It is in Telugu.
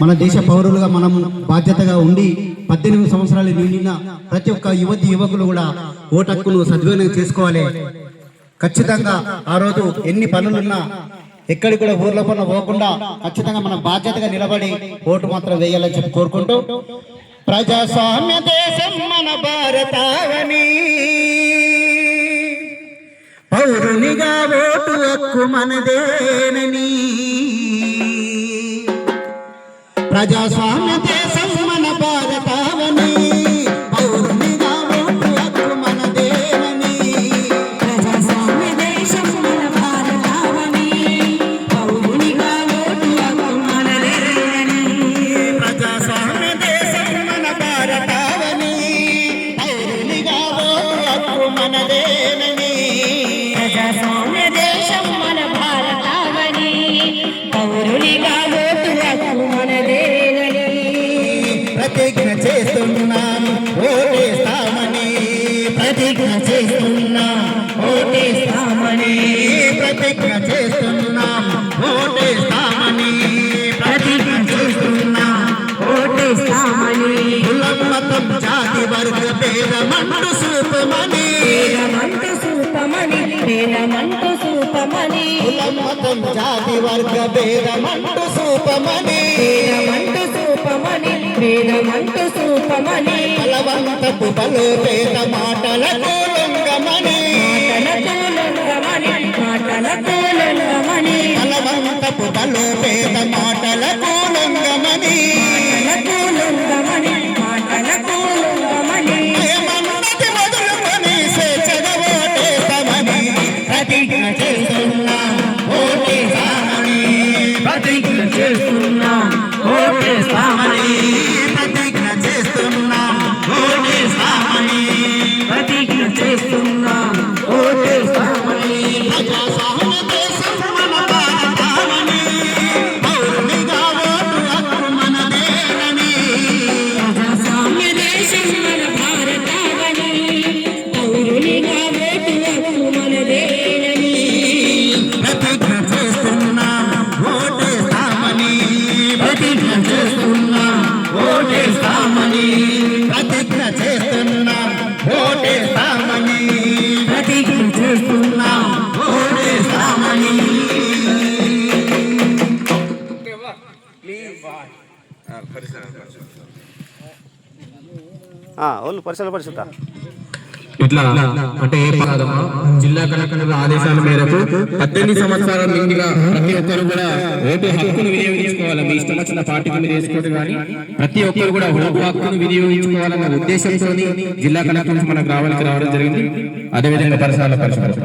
మన దేశ పౌరులుగా మనం బాధ్యతగా ఉండి 18 సంవత్సరాలు నిండిన ప్రతి ఒక్క యువతి యువకులు కూడా ఓటు హక్కును సద్వినియోగం చేసుకోవాలి. ఖచ్చితంగా ఆ రోజు ఎన్ని పనులున్నా ఎక్కడికి కూడా ఊర్లో పనులు పోకుండా ఖచ్చితంగా మన బాధ్యతగా నిలబడి ఓటు మాత్రం వేయాలని చెప్పి కోరుకుంటూ, ప్రజాస్వామ్య దేశం మన భారతావని, పౌరునిగా ఓటు హక్కు మనదేనని, ప్రజాస్వామ్య దేశం మన భారతావని, పౌరునిగా ఓటు హక్కు మనదేనని, ప్రజాస్వామ్య దేశం మన భారతావని, పౌరునిగా ఓటు హక్కు మనదేనని, ప్రజాస్వామ్య దేశం మన భారతావని, పౌరునిగా ఓటు హక్కు మనదేనని, ప్రజాస్వామ్య దేశం మన భారతావని, పౌరునిగా ఓటు హక్కు మనదేనని, ప్రతిజ్ఞ చేస్తున్నాం ఓటేస్తామని, ప్రతిజ్ఞ చేస్తున్నాం ఓటేస్తామని, ప్రతిజ్ఞ చేస్తున్నాం ఓటేస్తామని, ప్రతిజ్ఞ చేస్తున్నాం ఓటేస్తామని, కులం మతం జాతి వర్గ భేదమంటూ చూపమని, వేదమంటూ చూపమని, వేదమంటూ చూపమని, కులం మతం జాతి వర్గ భేదమంటూ చూపమని, వేదమంటూ చూపమని, వేదమంటూ చూపమని, బలవంతపు బలోపేత మాటలకు లొంగమని, మాటలకు లొంగమని, బలవంతపు బలోపేత మాటలకు లొంగమని, మాటలకు లొంగమని, భయమన్నది వదులుకొని స్వేచ్ఛగా ఓటేస్తామని, ప్రతిజ్ఞ చేస్తున్నాం ఓటేస్తామని, ప్రతిజ్ఞ చేస్తున్నాం ఓటేస్తామని, ప్రతిజ్ఞ చేస్తున్నాం ఓటేస్తామని, ప్రతిజ్ఞ చేస్తున్నాం ఓటేస్తామని, ప్రజాస్వామ్య దేశం మన భారతావని, పౌరునిగా ఓటు హక్కు మనదేనని, ప్రజాస్వామ్య దేశం మన భారతావని, పౌరునిగా ఓటు హక్కు మనదేనని, ప్రతిజ్ఞ చేస్తున్నాం ఓటేస్తామని, ప్రతిజ్ఞ చేస్తున్నాం ఓటేస్తామని, ప్రతిజ్ఞ చేస్తున్నాం ఓటేస్తామని, ప్రతిజ్ఞ చేస్తున్నాం ఓటేస్తామని. వాళ్ళు పరిశీలన ఇట్లా అంటే ఏ పదమా జిల్లా కలెక్టర్ ఆదేశాల మేరకు 18 సంవత్సరాల నిండిన ప్రతి ఒక్కరు కూడా ఓటు హక్కును వినియోగించుకోవాలి. మీ ఇష్టం వచ్చిన పార్టీకి మీరు వేసుకోవడం కానీ ప్రతి ఒక్కరు కూడా ఓటు హక్కును వినియోగించుకోవాలన్న ఉద్దేశంతో జిల్లా కలెక్టర్ మనకు రావడం జరిగింది. అదేవిధంగా పరిసరాల పరిశుభ్రత